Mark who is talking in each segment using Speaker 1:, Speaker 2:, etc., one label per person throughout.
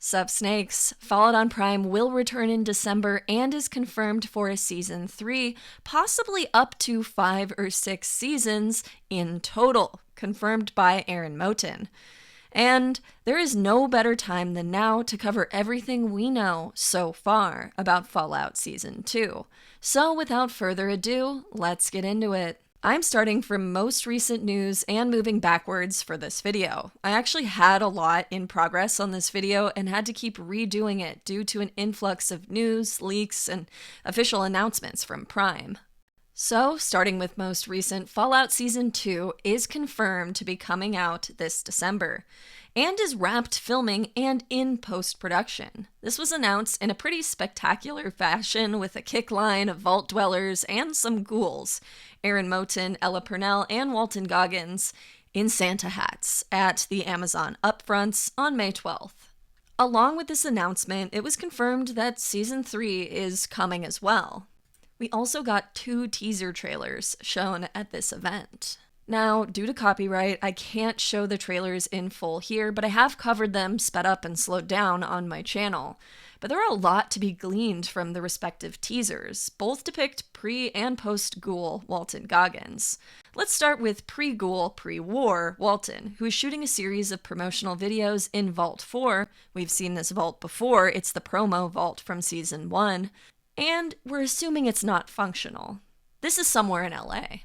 Speaker 1: Sup Snakes, Fallout on Prime will return in December and is confirmed for a season 3, possibly up to 5 or 6 seasons in total, confirmed by Aaron Moten. And there is no better time than now to cover everything we know so far about Fallout Season 2. So without further ado, let's get into it. I'm starting from most recent news and moving backwards for this video. I actually had a lot in progress on this video and had to keep redoing it due to an influx of news, leaks, and official announcements from Prime. So, starting with most recent, Fallout Season 2 is confirmed to be coming out this December, and is wrapped filming and in post-production. This was announced in a pretty spectacular fashion with a kick line of vault dwellers and some ghouls, Aaron Moten, Ella Purnell, and Walton Goggins, in Santa hats at the Amazon upfronts on May 12th. Along with this announcement, it was confirmed that Season 3 is coming as well. We also got 2 teaser trailers shown at this event. Now, due to copyright, I can't show the trailers in full here, but I have covered them sped up and slowed down on my channel. But there are a lot to be gleaned from the respective teasers. Both depict pre- and post-Ghoul Walton Goggins. Let's start with pre-Ghoul, pre-war Walton, who is shooting a series of promotional videos in Vault 4. We've seen this vault before, it's the promo vault from Season 1. And we're assuming it's not functional. This is somewhere in LA.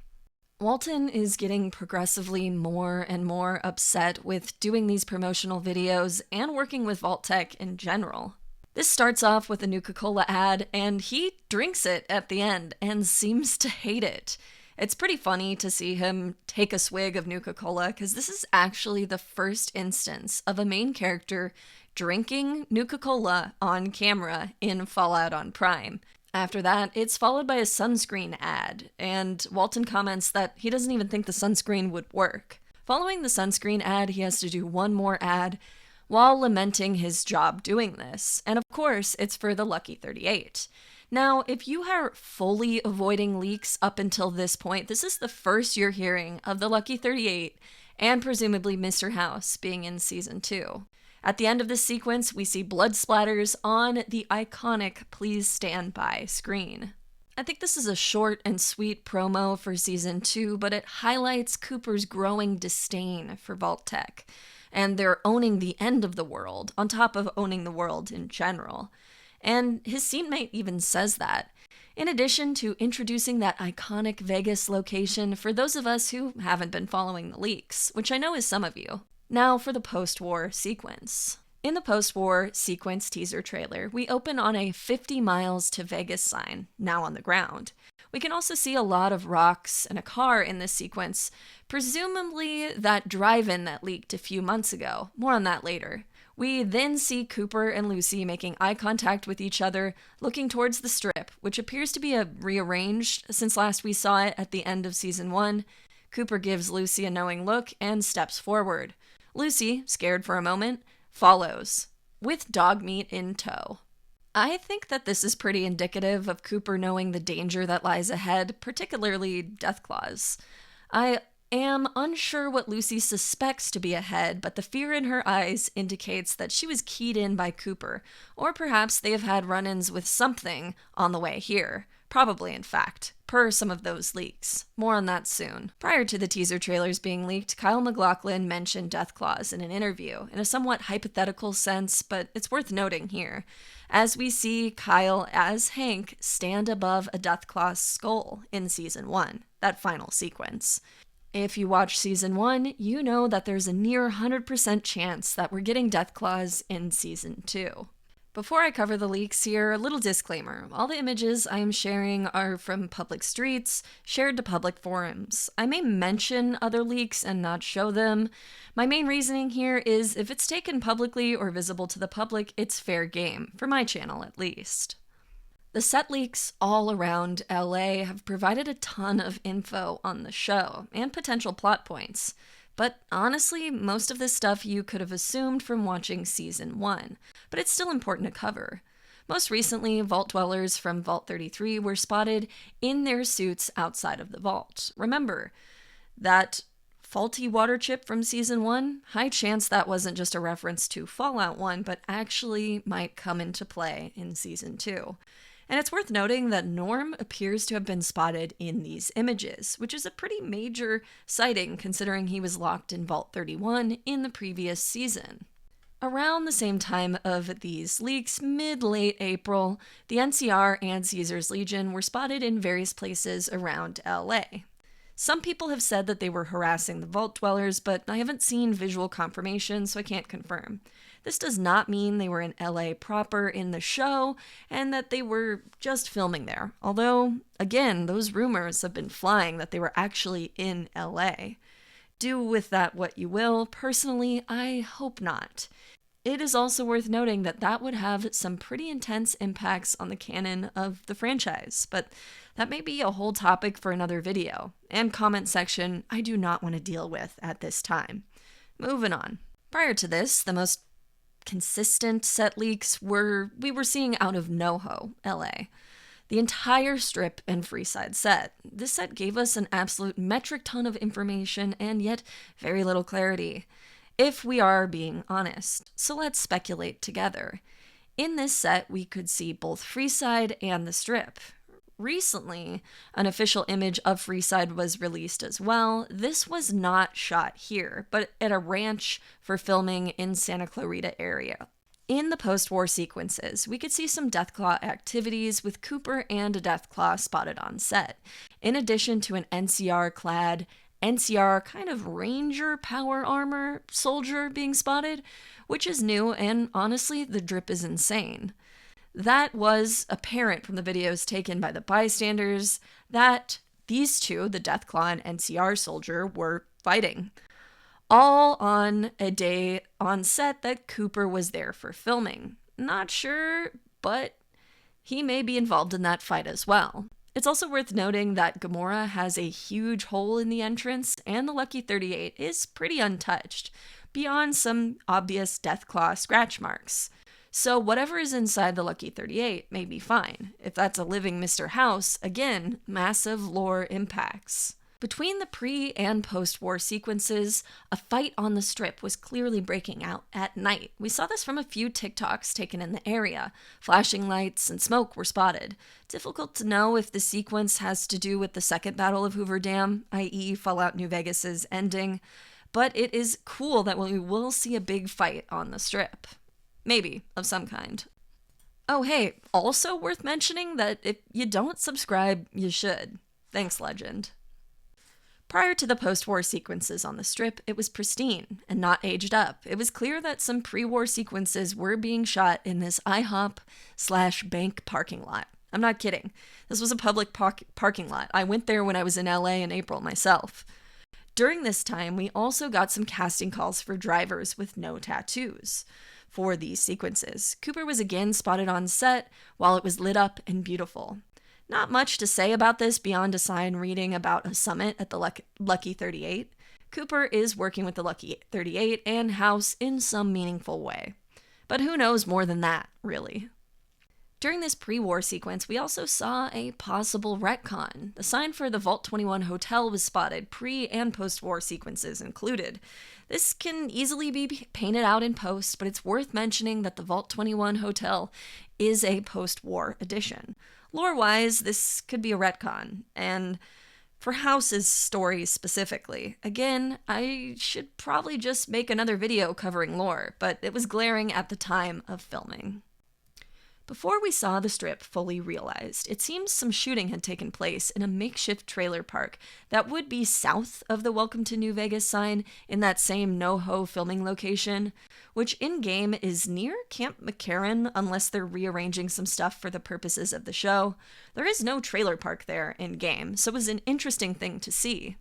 Speaker 1: Walton is getting progressively more and more upset with doing these promotional videos and working with Vault Tech in general. This starts off with a Nuka-Cola ad, and he drinks it at the end and seems to hate it. It's pretty funny to see him take a swig of Nuka-Cola, because this is actually the first instance of a main character drinking Nuka-Cola on camera in Fallout on Prime. After that, it's followed by a sunscreen ad, and Walton comments that he doesn't even think the sunscreen would work. Following the sunscreen ad, he has to do one more ad while lamenting his job doing this, and of course, it's for the Lucky 38. Now, if you are fully avoiding leaks up until this point, this is the first you're hearing of the Lucky 38 and presumably Mr. House being in Season 2. At the end of this sequence, we see blood splatters on the iconic "Please Stand By" screen. I think this is a short and sweet promo for Season 2, but it highlights Cooper's growing disdain for Vault Tech, and they're owning the end of the world, on top of owning the world in general. And his seatmate even says that, in addition to introducing that iconic Vegas location for those of us who haven't been following the leaks, which I know is some of you. Now for the post-war sequence. In the post-war sequence teaser trailer, we open on a 50 miles to Vegas sign, now on the ground. We can also see a lot of rocks and a car in this sequence, presumably that drive-in that leaked a few months ago. More on that later. We then see Cooper and Lucy making eye contact with each other, looking towards the strip, which appears to be rearranged since last we saw it at the end of Season 1. Cooper gives Lucy a knowing look and steps forward. Lucy, scared for a moment, follows, with dog meat in tow. I think that this is pretty indicative of Cooper knowing the danger that lies ahead, particularly Deathclaws. I am unsure what Lucy suspects to be ahead, but the fear in her eyes indicates that she was keyed in by Cooper, or perhaps they have had run-ins with something on the way here. Probably, in fact, per some of those leaks. More on that soon. Prior to the teaser trailers being leaked, Kyle MacLachlan mentioned Deathclaws in an interview, in a somewhat hypothetical sense, but it's worth noting here, as we see Kyle as Hank stand above a Deathclaw's skull in Season 1, that final sequence. If you watch Season 1, you know that there's a near 100% chance that we're getting Deathclaws in Season 2. Before I cover the leaks here, a little disclaimer. All the images I am sharing are from public streets, shared to public forums. I may mention other leaks and not show them. My main reasoning here is if it's taken publicly or visible to the public, it's fair game, for my channel at least. The set leaks all around LA have provided a ton of info on the show, and potential plot points. But honestly, most of this stuff you could have assumed from watching Season 1, but it's still important to cover. Most recently, vault dwellers from Vault 33 were spotted in their suits outside of the vault. Remember that faulty water chip from season 1, high chance that wasn't just a reference to Fallout 1, but actually might come into play in season 2. And it's worth noting that Norm appears to have been spotted in these images, which is a pretty major sighting considering he was locked in Vault 31 in the previous season. Around the same time of these leaks, mid-late April, the NCR and Caesar's Legion were spotted in various places around LA. Some people have said that they were harassing the Vault Dwellers, but I haven't seen visual confirmation, so I can't confirm. This does not mean they were in LA proper in the show, and that they were just filming there. Although, again, those rumors have been flying that they were actually in LA. Do with that what you will. Personally, I hope not. It is also worth noting that that would have some pretty intense impacts on the canon of the franchise, but that may be a whole topic for another video, and comment section I do not want to deal with at this time. Moving on. Prior to this, the most consistent set leaks we were seeing out of NoHo, LA. The entire Strip and Freeside set. This set gave us an absolute metric ton of information and yet very little clarity, if we are being honest. So let's speculate together. In this set, we could see both Freeside and the Strip. Recently, an official image of Freeside was released as well. This was not shot here, but at a ranch for filming in Santa Clarita area. In the post-war sequences, we could see some Deathclaw activities with Cooper and a Deathclaw spotted on set, in addition to an NCR-clad, NCR kind of ranger power armor soldier being spotted, which is new, and honestly, the drip is insane. That was apparent from the videos taken by the bystanders that these two, the Deathclaw and NCR soldier, were fighting. All on a day on set that Cooper was there for filming. Not sure, but he may be involved in that fight as well. It's also worth noting that Gamora has a huge hole in the entrance, and the Lucky 38 is pretty untouched, beyond some obvious Deathclaw scratch marks. So whatever is inside the Lucky 38 may be fine. If that's a living Mr. House, again, massive lore impacts. Between the pre- and post-war sequences, a fight on the Strip was clearly breaking out at night. We saw this from a few TikToks taken in the area. Flashing lights and smoke were spotted. Difficult to know if the sequence has to do with the second Battle of Hoover Dam, i.e. Fallout New Vegas's ending, but it is cool that we will see a big fight on the Strip. Maybe, of some kind. Oh hey, also worth mentioning that if you don't subscribe, you should. Thanks, Legend. Prior to the post-war sequences on the Strip, it was pristine and not aged up. It was clear that some pre-war sequences were being shot in this IHOP/bank parking lot. I'm not kidding. This was a public parking lot. I went there when I was in LA in April myself. During this time, we also got some casting calls for drivers with no tattoos for these sequences. Cooper was again spotted on set while it was lit up and beautiful. Not much to say about this beyond a sign reading about a summit at the Lucky 38. Cooper is working with the Lucky 38 and House in some meaningful way. But who knows more than that, really? During this pre-war sequence, we also saw a possible retcon. The sign for the Vault 21 hotel was spotted, pre- and post-war sequences included. This can easily be painted out in post, but it's worth mentioning that the Vault 21 hotel is a post-war edition. Lore-wise, this could be a retcon, and for House's story specifically, again, I should probably just make another video covering lore, but it was glaring at the time of filming. Before we saw the Strip fully realized, it seems some shooting had taken place in a makeshift trailer park that would be south of the Welcome to New Vegas sign in that same NoHo filming location, which in-game is near Camp McCarran unless they're rearranging some stuff for the purposes of the show. There is no trailer park there in-game, so it was an interesting thing to see.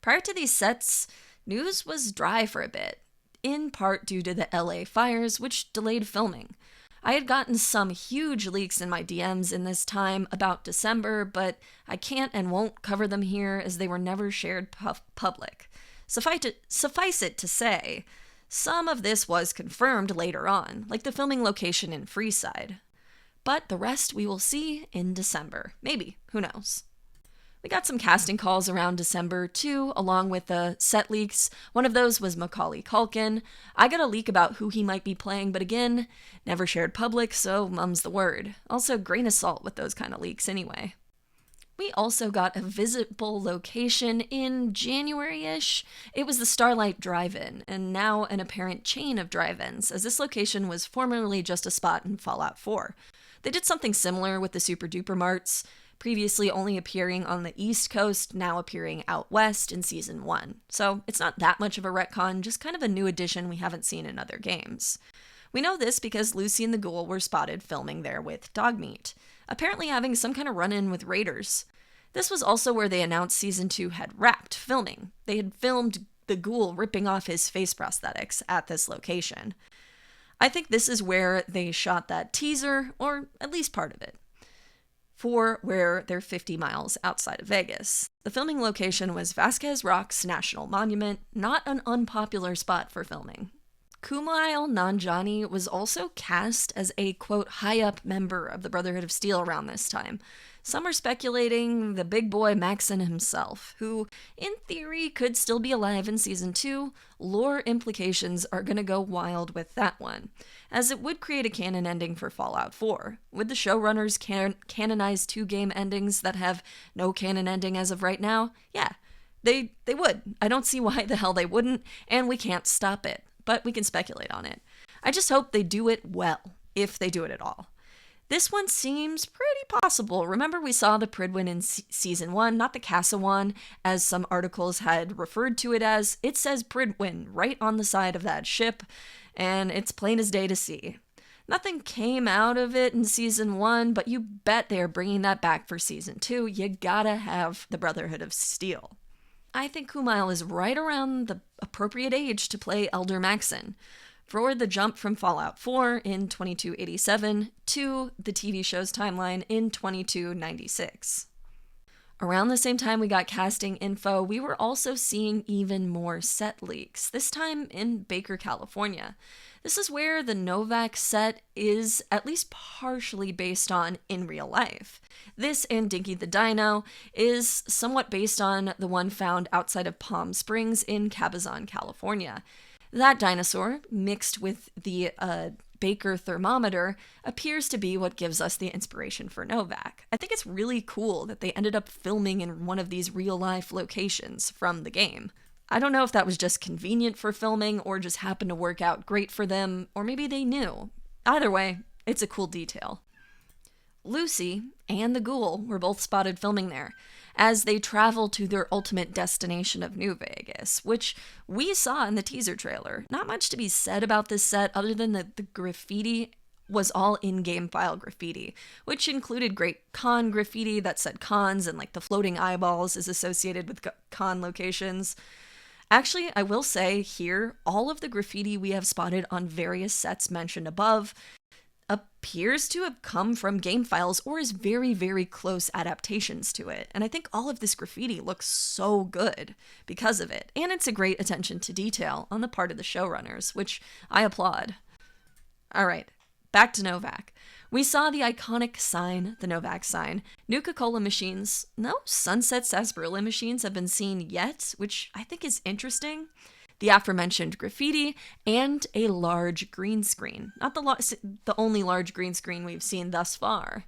Speaker 1: Prior to these sets, news was dry for a bit, in part due to the LA fires, which delayed filming. I had gotten some huge leaks in my DMs in this time about December, but I can't and won't cover them here as they were never shared public. Suffice it to say, some of this was confirmed later on, like the filming location in Freeside. But the rest we will see in December. Maybe, who knows? We got some casting calls around December too, along with the set leaks. One of those was Macaulay Culkin. I got a leak about who he might be playing, but again, never shared public, so mum's the word. Also, grain of salt with those kind of leaks anyway. We also got a visitable location in January-ish. It was the Starlight Drive-In, and now an apparent chain of drive-ins, as this location was formerly just a spot in Fallout 4. They did something similar with the Super Duper Marts, previously only appearing on the East Coast, now appearing out west in Season 1. So it's not that much of a retcon, just kind of a new addition we haven't seen in other games. We know this because Lucy and the Ghoul were spotted filming there with Dogmeat, apparently having some kind of run-in with raiders. This was also where they announced Season 2 had wrapped filming. They had filmed the Ghoul ripping off his face prosthetics at this location. I think this is where they shot that teaser, or at least part of it, for where they're 50 miles outside of Vegas. The filming location was Vasquez Rocks National Monument, not an unpopular spot for filming. Kumail Nanjiani was also cast as a, quote, high-up member of the Brotherhood of Steel around this time. Some are speculating the big boy Maxon himself, who, in theory, could still be alive in Season 2. Lore implications are gonna go wild with that one, as it would create a canon ending for Fallout 4. Would the showrunners canonize 2 game endings that have no canon ending as of right now? Yeah, they would. I don't see why the hell they wouldn't, and we can't stop it, but we can speculate on it. I just hope they do it well, if they do it at all. This one seems pretty possible. Remember, we saw the Pridwin in Season 1, not the Casa one, as some articles had referred to it as. It says Pridwin right on the side of that ship, and it's plain as day to see. Nothing came out of it in Season 1, but you bet they're bringing that back for Season 2. You gotta have the Brotherhood of Steel. I think Kumail is right around the appropriate age to play Elder Maxon, for the jump from Fallout 4 in 2287 to the TV show's timeline in 2296. Around the same time we got casting info, we were also seeing even more set leaks, this time in Baker, California. This is where the Novak set is at least partially based on in real life. This and Dinky the Dino is somewhat based on the one found outside of Palm Springs in Cabazon, California. That dinosaur, mixed with the Baker thermometer, appears to be what gives us the inspiration for Novak. I think it's really cool that they ended up filming in one of these real-life locations from the game. I don't know if that was just convenient for filming or just happened to work out great for them, or maybe they knew. Either way, it's a cool detail. Lucy and the Ghoul were both spotted filming there, as they travel to their ultimate destination of New Vegas, which we saw in the teaser trailer. Not much to be said about this set other than that the graffiti was all in-game file graffiti, which included great con graffiti that said cons and like the floating eyeballs is associated with con locations. Actually, I will say here, all of the graffiti we have spotted on various sets mentioned above appears to have come from game files or is very, very close adaptations to it. And I think all of this graffiti looks so good because of it. And it's a great attention to detail on the part of the showrunners, which I applaud. All right, back to Novak. We saw the iconic sign, the Novak sign. Nuka-Cola machines, no Sunset Sarsaparilla machines have been seen yet, which I think is interesting. The aforementioned graffiti, and a large green screen. Not the only large green screen we've seen thus far.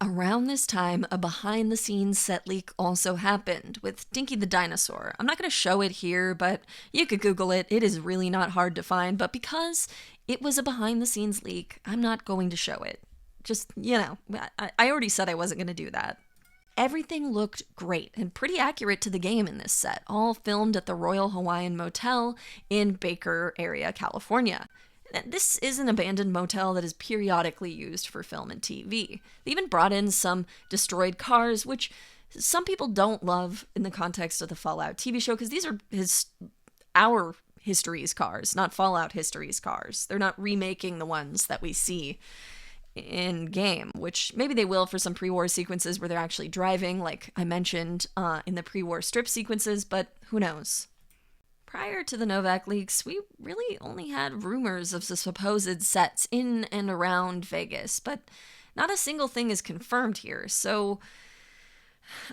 Speaker 1: Around this time, a behind-the-scenes set leak also happened with Dinky the Dinosaur. I'm not going to show it here, but you could Google it. It is really not hard to find, but because it was a behind-the-scenes leak, I'm not going to show it. Just, I already said I wasn't going to do that. Everything looked great and pretty accurate to the game in this set, all filmed at the Royal Hawaiian Motel in Baker area, California. This is an abandoned motel that is periodically used for film and TV. They even brought in some destroyed cars, which some people don't love in the context of the Fallout TV show, because these are our history's cars, not Fallout history's cars. They're not remaking the ones that we see in game, which maybe they will for some pre-war sequences where they're actually driving, like I mentioned in the pre-war strip sequences, but who knows. Prior to the Novak leaks, we really only had rumors of the supposed sets in and around Vegas, but not a single thing is confirmed here, so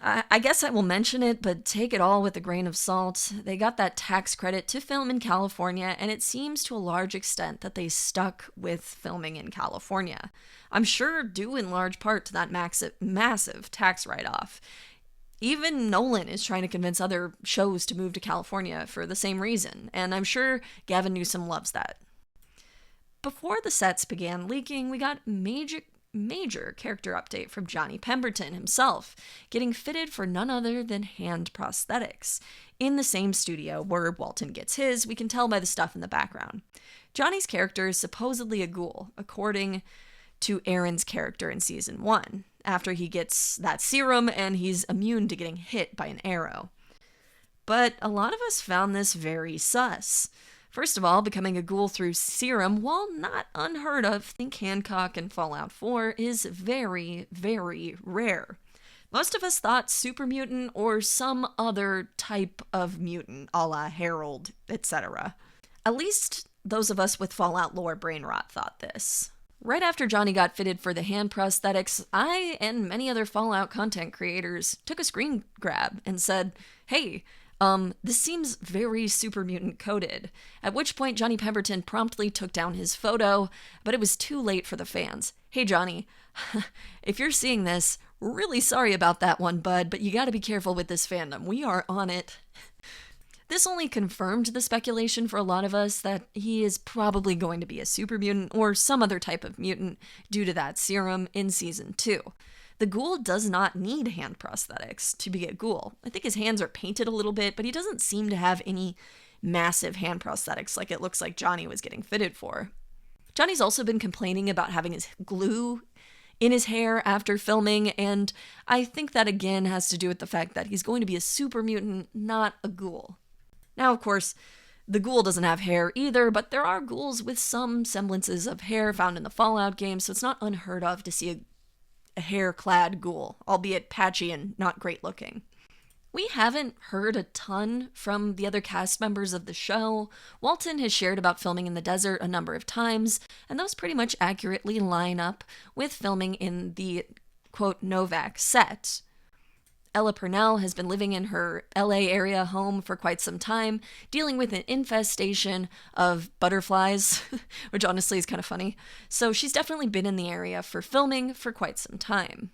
Speaker 1: I guess I will mention it, but take it all with a grain of salt. They got that tax credit to film in California, and it seems to a large extent that they stuck with filming in California. I'm sure due in large part to that massive tax write off. Even Nolan is trying to convince other shows to move to California for the same reason, and I'm sure Gavin Newsom loves that. Before the sets began leaking, we got major character update from Johnny Pemberton himself, getting fitted for none other than hand prosthetics. In the same studio where Walton gets his, we can tell by the stuff in the background. Johnny's character is supposedly a ghoul, according to Aaron's character in season 1, after he gets that serum and he's immune to getting hit by an arrow. But a lot of us found this very sus. First of all, becoming a ghoul through serum, while not unheard of, think Hancock and Fallout 4, is very, very rare. Most of us thought super mutant or some other type of mutant, a la Herald, etc. At least those of us with Fallout lore brain rot thought this. Right after Johnny got fitted for the hand prosthetics, I and many other Fallout content creators took a screen grab and said, hey, this seems very super mutant coded. At which point Johnny Pemberton promptly took down his photo, but it was too late for the fans. Hey Johnny, if you're seeing this, really sorry about that one, bud, but you gotta be careful with this fandom. We are on it. This only confirmed the speculation for a lot of us that he is probably going to be a super mutant or some other type of mutant due to that serum in season 2. The ghoul does not need hand prosthetics to be a ghoul. I think his hands are painted a little bit, but he doesn't seem to have any massive hand prosthetics like it looks like Johnny was getting fitted for. Johnny's also been complaining about having his glue in his hair after filming, and I think that again has to do with the fact that he's going to be a super mutant, not a ghoul. Now, of course, the ghoul doesn't have hair either, but there are ghouls with some semblances of hair found in the Fallout games, so it's not unheard of to see a hair-clad ghoul, albeit patchy and not great looking. We haven't heard a ton from the other cast members of the show. Walton has shared about filming in the desert a number of times, and those pretty much accurately line up with filming in the, quote, Novak set. Ella Purnell has been living in her LA area home for quite some time, dealing with an infestation of butterflies, which honestly is kind of funny. So she's definitely been in the area for filming for quite some time.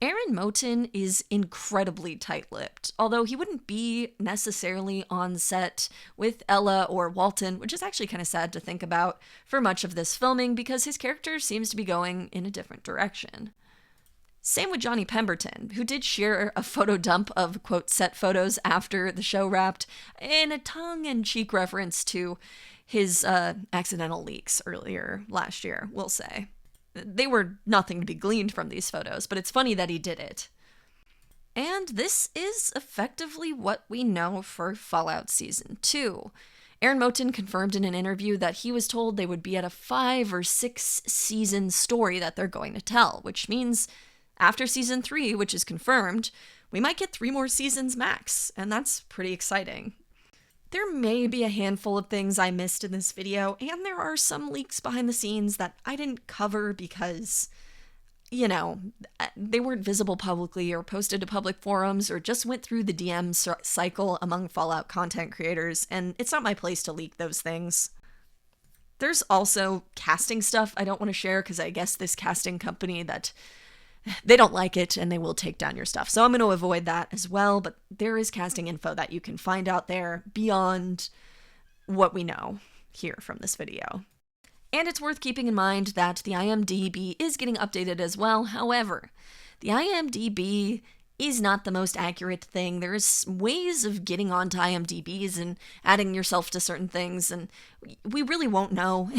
Speaker 1: Aaron Moten is incredibly tight-lipped, although he wouldn't be necessarily on set with Ella or Walton, which is actually kind of sad to think about for much of this filming because his character seems to be going in a different direction. Same with Johnny Pemberton, who did share a photo dump of, quote, set photos after the show wrapped, in a tongue-in-cheek reference to his accidental leaks earlier last year, we'll say. They were nothing to be gleaned from these photos, but it's funny that he did it. And this is effectively what we know for Fallout Season 2. Aaron Moten confirmed in an interview that he was told they would be at a 5 or 6 season story that they're going to tell, which means after season 3, which is confirmed, we might get 3 more seasons max, and that's pretty exciting. There may be a handful of things I missed in this video, and there are some leaks behind the scenes that I didn't cover because, they weren't visible publicly or posted to public forums or just went through the DM cycle among Fallout content creators, and it's not my place to leak those things. There's also casting stuff I don't want to share because I guess this casting company that they don't like it and they will take down your stuff. So I'm going to avoid that as well, but there is casting info that you can find out there beyond what we know here from this video. And it's worth keeping in mind that the IMDb is getting updated as well. However, the IMDb is not the most accurate thing. There's ways of getting onto IMDb's and adding yourself to certain things, and we really won't know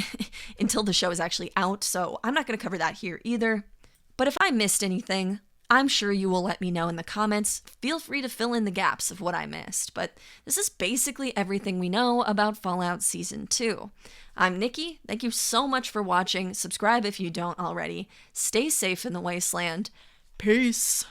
Speaker 1: until the show is actually out, so I'm not going to cover that here either. But if I missed anything, I'm sure you will let me know in the comments. Feel free to fill in the gaps of what I missed, but this is basically everything we know about Fallout Season 2. I'm Nikki, thank you so much for watching, subscribe if you don't already, stay safe in the wasteland, peace!